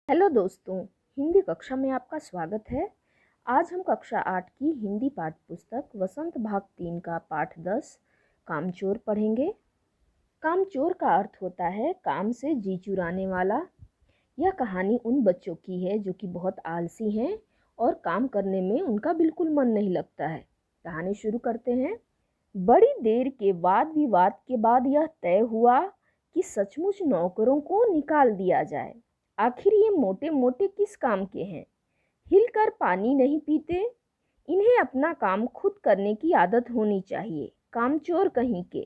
Hello दोस्तों, हिंदी कक्षा में आपका स्वागत है। आज हम कक्षा 8 की हिंदी पाठ्य पुस्तक वसंत भाग 3 का पाठ 10 कामचोर पढ़ेंगे। कामचोर का अर्थ होता है काम से जी चुराने वाला। यह कहानी उन बच्चों की है जो कि बहुत आलसी हैं और काम करने में उनका बिल्कुल मन नहीं लगता है। कहानी शुरू करते हैं। बड़ी देर के वाद विवाद के बाद यह तय हुआ कि सचमुच नौकरों को निकाल दिया जाए। आखिर ये मोटे मोटे किस काम के हैं? हिलकर पानी नहीं पीते। इन्हें अपना काम खुद करने की आदत होनी चाहिए। कामचोर कहीं के।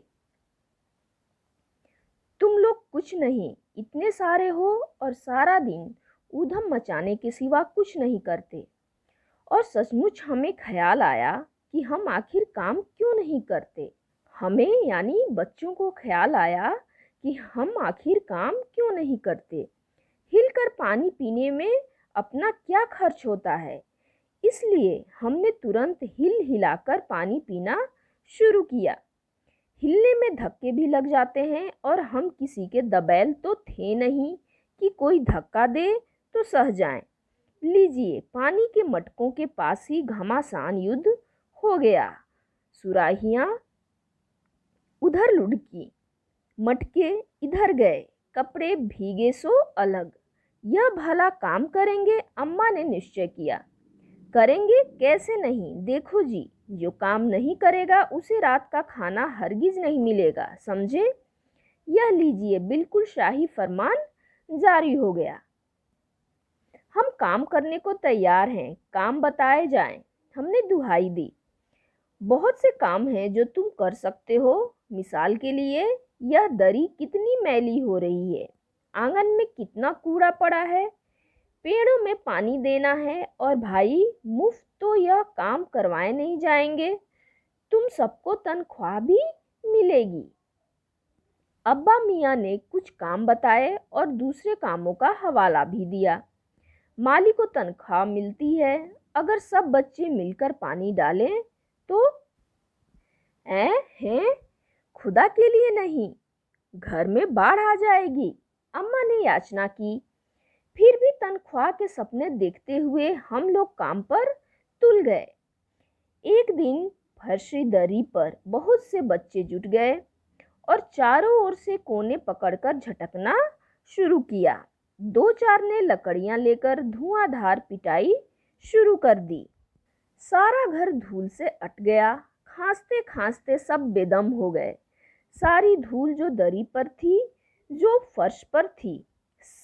तुम लोग कुछ नहीं, इतने सारे हो और सारा दिन ऊधम मचाने के सिवा कुछ नहीं करते। और सचमुच हमें ख्याल आया कि हम आखिर काम क्यों नहीं करते। हमें यानी बच्चों को ख्याल आया कि हम आखिर काम क्यों नहीं करते। हिलकर पानी पीने में अपना क्या खर्च होता है, इसलिए हमने तुरंत हिल हिलाकर पानी पीना शुरू किया। हिलने में धक्के भी लग जाते हैं और हम किसी के दबैल तो थे नहीं कि कोई धक्का दे तो सह जाएं। लीजिए, पानी के मटकों के पास ही घमासान युद्ध हो गया। सुराहियां उधर लुढ़की, मटके इधर गए, कपड़े भीगे सो अलग। यह भला काम करेंगे, अम्मा ने निश्चय किया। करेंगे कैसे नहीं, देखो जी, जो काम नहीं करेगा उसे रात का खाना हरगिज नहीं मिलेगा, समझे। यह लीजिए, बिल्कुल शाही फरमान जारी हो गया। हम काम करने को तैयार हैं, काम बताए जाएं। हमने दुहाई दी। बहुत से काम हैं जो तुम कर सकते हो। मिसाल के लिए, यह दरी कितनी मैली हो रही है, आंगन में कितना कूड़ा पड़ा है, पेड़ों में पानी देना है। और भाई, मुफ्त तो यह काम करवाए नहीं जाएंगे, तुम सबको तनख्वाह भी मिलेगी। अब्बा मियाँ ने कुछ काम बताए और दूसरे कामों का हवाला भी दिया। माली को तनख्वाह मिलती है। अगर सब बच्चे मिलकर पानी डालें तो हैं, खुदा के लिए नहीं, घर में बाढ़ आ जाएगी, अम्मा ने याचना की। फिर भी तनख्वाह के सपने देखते हुए हम लोग काम पर तुल गए। एक दिन फर्शी दरी पर बहुत से बच्चे जुट गए और चारों ओर से कोने पकड़कर झटकना शुरू किया। दो चार ने लकड़ियां लेकर धुआंधार पिटाई शुरू कर दी। सारा घर धूल से अट गया। खांसते खांसते सब बेदम हो गए। सारी धूल जो दरी पर थी, जो फर्श पर थी,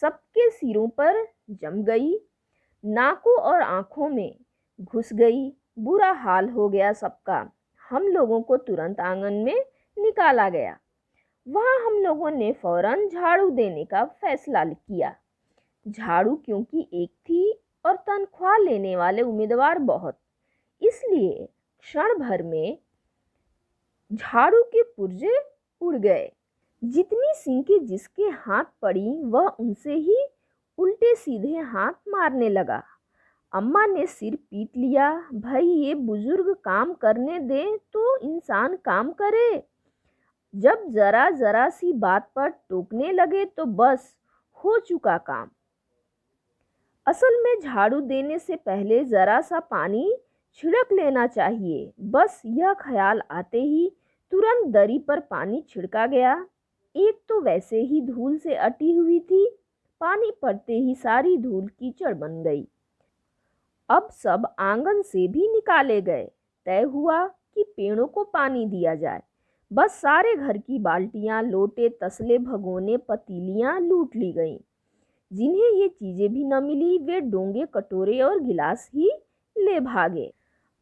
सबके सिरों पर जम गई, नाकों और आंखों में घुस गई। बुरा हाल हो गया सबका। हम लोगों को तुरंत आंगन में निकाला गया। वहां हम लोगों ने फौरन झाड़ू देने का फैसला किया। झाड़ू क्योंकि एक थी और तनख्वाह लेने वाले उम्मीदवार बहुत, इसलिए क्षण भर में झाड़ू के पुर्जे उड़ गए। जितनी सिंके जिसके हाथ पड़ी वह उनसे ही उल्टे सीधे हाथ मारने लगा। अम्मा ने सिर पीट लिया। भाई, ये बुजुर्ग काम करने दे तो इंसान काम करे। जब जरा जरा सी बात पर टोकने लगे तो बस हो चुका काम। असल में झाड़ू देने से पहले जरा सा पानी छिड़क लेना चाहिए। बस यह ख्याल आते ही तुरंत दरी पर पानी छिड़का गया। एक तो वैसे ही धूल से अटी हुई थी, पानी पड़ते ही सारी धूल कीचड़ बन गई। अब सब आंगन से भी निकाले गए। तय हुआ कि पेड़ों को पानी दिया जाए। बस सारे घर की बाल्टियां, लोटे, तसले, भगोने, पतीलियां लूट ली गईं। जिन्हें ये चीजें भी न मिली, वे डोंगे, कटोरे और गिलास ही ले भागे।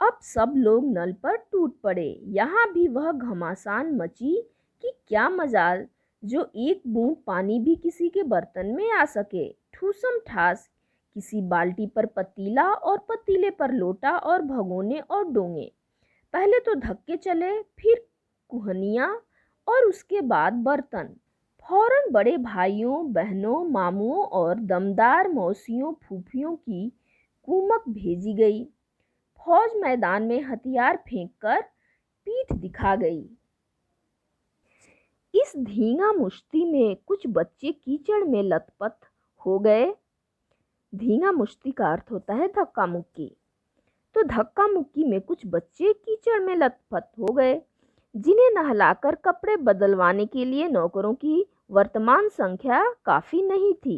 अब सब लोग नल पर टूट पड़े। यहाँ भी वह घमासान मची कि क्या मजाल जो एक बूंद पानी भी किसी के बर्तन में आ सके। ठूसम ठास, किसी बाल्टी पर पतीला और पतीले पर लोटा और भगोने और डोंगे। पहले तो धक्के चले, फिर कुहनियाँ और उसके बाद बर्तन। फौरन बड़े भाइयों, बहनों, मामुओं और दमदार मौसियों, फूफियों की कुमक भेजी गई। फौज मैदान में हथियार फेंककर पीठ दिखा गई। इस धींगा मुश्ती में कुछ बच्चे कीचड़ में लथपथ हो गए। धींगा मुश्ती का अर्थ होता है धक्का मुक्की। तो धक्का मुक्की में कुछ बच्चे कीचड़ में लथपथ हो गए, जिन्हें नहलाकर कपड़े बदलवाने के लिए नौकरों की वर्तमान संख्या काफ़ी नहीं थी।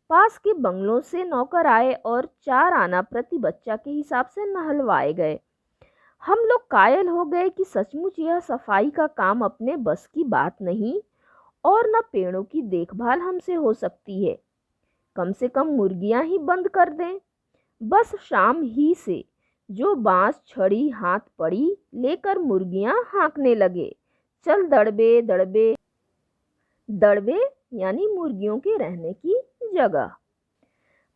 पास के बंगलों से नौकर आए और 4 आना प्रति बच्चा के हिसाब से नहलवाए गए। हम लोग कायल हो गए कि सचमुच यह सफाई का काम अपने बस की बात नहीं, और न पेड़ों की देखभाल हमसे हो सकती है। कम से कम मुर्गियां ही बंद कर दें। बस शाम ही से जो बांस छड़ी हाथ पड़ी लेकर मुर्गियां हाँकने लगे, चल दड़बे दड़बे। दड़बे यानी मुर्गियों के रहने की जगह।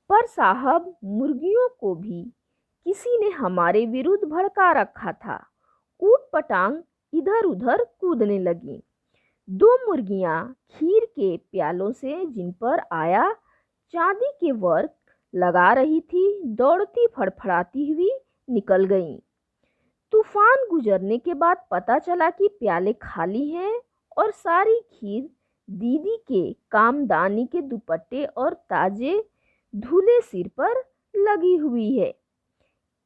पर साहब, मुर्गियों को भी किसी ने हमारे विरुद्ध भड़का रखा था। ऊट पटांग इधर उधर कूदने लगी। 2 मुर्गियां खीर के प्यालों से, जिन पर आया चांदी के वर्क लगा रही थी, दौड़ती फड़फड़ाती हुई निकल गईं। तूफान गुजरने के बाद पता चला कि प्याले खाली हैं और सारी खीर दीदी के कामदानी के दुपट्टे और ताजे धुले सिर पर लगी हुई है।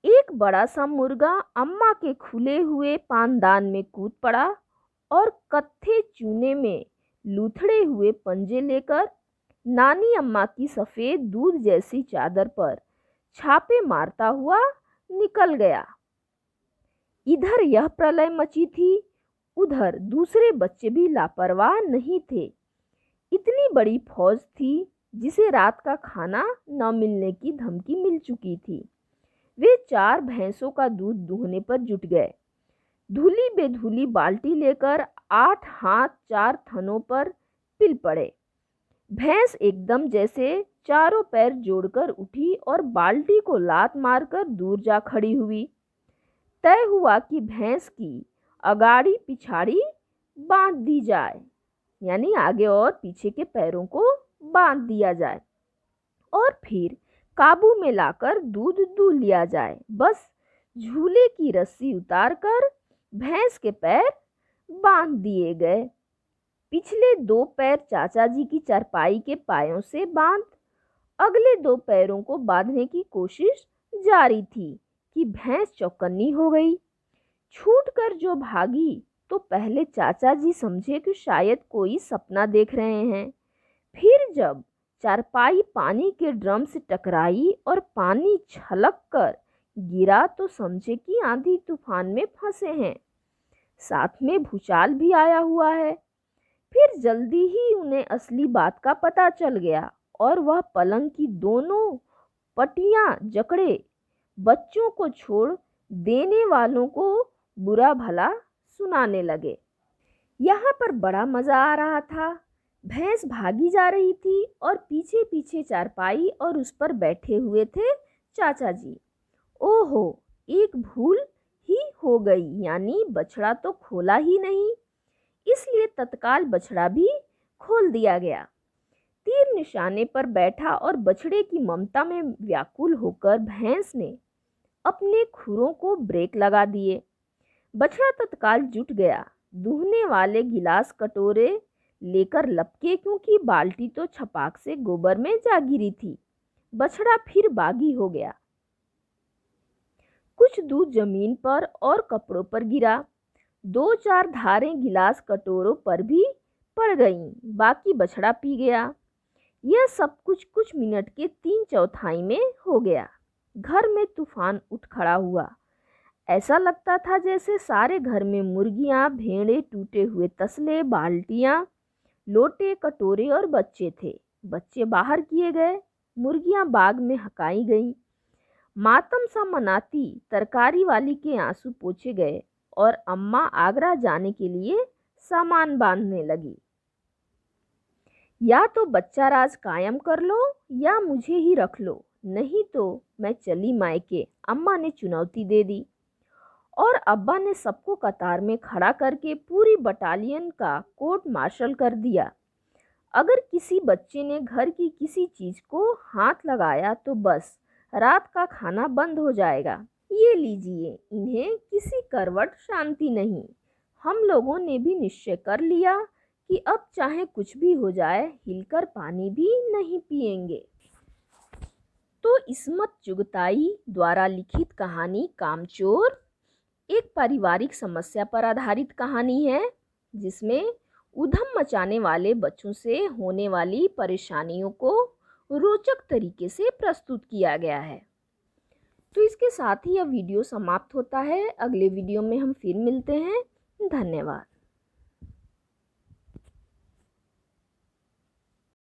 एक बड़ा सा मुर्गा अम्मा के खुले हुए पानदान में कूद पड़ा और कत्थे चूने में लूथड़े हुए पंजे लेकर नानी अम्मा की सफ़ेद दूध जैसी चादर पर छापे मारता हुआ निकल गया। इधर यह प्रलय मची थी, उधर दूसरे बच्चे भी लापरवाह नहीं थे। इतनी बड़ी फौज थी जिसे रात का खाना न मिलने की धमकी मिल चुकी थी। वे 4 भैंसों का दूध दूहने पर जुट गए। धुली बेधुली बाल्टी लेकर 8 हाथ 4 थनों पर पिल पड़े। भैंस एकदम जैसे चारों पैर जोड़कर उठी और बाल्टी को लात मारकर दूर जा खड़ी हुई। तय हुआ कि भैंस की अगाड़ी पिछाड़ी बांध दी जाए, यानी आगे और पीछे के पैरों को बांध दिया जाए और फिर काबू में लाकर दूध दूह लिया जाए। बस झूले की रस्सी उतारकर भैंस के पैर बांध दिए गए। पिछले 2 पैर चाचा जी की चारपाई के पायों से बांध अगले 2 पैरों को बांधने की कोशिश जारी थी कि भैंस चौकन्नी हो गई। छूटकर जो भागी तो पहले चाचा जी समझे कि शायद कोई सपना देख रहे हैं। फिर जब चारपाई पानी के ड्रम से टकराई और पानी छलक कर गिरा तो समझे कि आंधी तूफान में फंसे हैं, साथ में भूचाल भी आया हुआ है। फिर जल्दी ही उन्हें असली बात का पता चल गया और वह पलंग की दोनों पटियां जकड़े बच्चों को छोड़ देने वालों को बुरा भला सुनाने लगे। यहाँ पर बड़ा मज़ा आ रहा था। भैंस भागी जा रही थी और पीछे पीछे चारपाई और उस पर बैठे हुए थे चाचा जी। ओहो, एक भूल ही हो गई, यानी बछड़ा तो खोला ही नहीं, इसलिए तत्काल बछड़ा भी खोल दिया गया। तीर निशाने पर बैठा और बछड़े की ममता में व्याकुल होकर भैंस ने अपने खुरों को ब्रेक लगा दिए। बछड़ा तत्काल जुट गया। दूहने वाले गिलास कटोरे लेकर लपके, क्योंकि बाल्टी तो छपाक से गोबर में जा गिरी थी। बछड़ा फिर बागी हो गया। कुछ दूध जमीन पर और कपड़ों पर गिरा। 2-4 धारें गिलास कटोरों पर भी पड़ गईं। बाकी बछड़ा पी गया। यह सब कुछ मिनट के 3/4 में हो गया। घर में तूफान उठ खड़ा हुआ। ऐसा लगता था जैसे सारे घर में मुर्गियां, भेड़ें, टूटे हुए तसले, बाल्टियां, लोटे, कटोरे और बच्चे थे। बच्चे बाहर किए गए, मुर्गियां बाग में हकाई गईं। मातम सा मनाती तरकारी वाली के आंसू पोंछे गए और अम्मा आगरा जाने के लिए सामान बांधने लगी। या तो बच्चा राज कायम कर लो या मुझे ही रख लो, नहीं तो मैं चली मायके, अम्मा ने चुनौती दे दी। और अब्बा ने सबको कतार में खड़ा करके पूरी बटालियन का कोर्ट मार्शल कर दिया। अगर किसी बच्चे ने घर की किसी चीज़ को हाथ लगाया तो बस रात का खाना बंद हो जाएगा। ये लीजिए, इन्हें किसी करवट शांति नहीं। हम लोगों ने भी निश्चय कर लिया कि अब चाहे कुछ भी हो जाए, हिलकर पानी भी नहीं पिएंगे। इस्मत चुगताई द्वारा लिखित कहानी कामचोर एक पारिवारिक समस्या पर आधारित कहानी है जिसमें उधम मचाने वाले बच्चों से होने वाली परेशानियों को रोचक तरीके से प्रस्तुत किया गया है। तो इसके साथ ही यह वीडियो समाप्त होता है। अगले वीडियो में हम फिर मिलते हैं। धन्यवाद।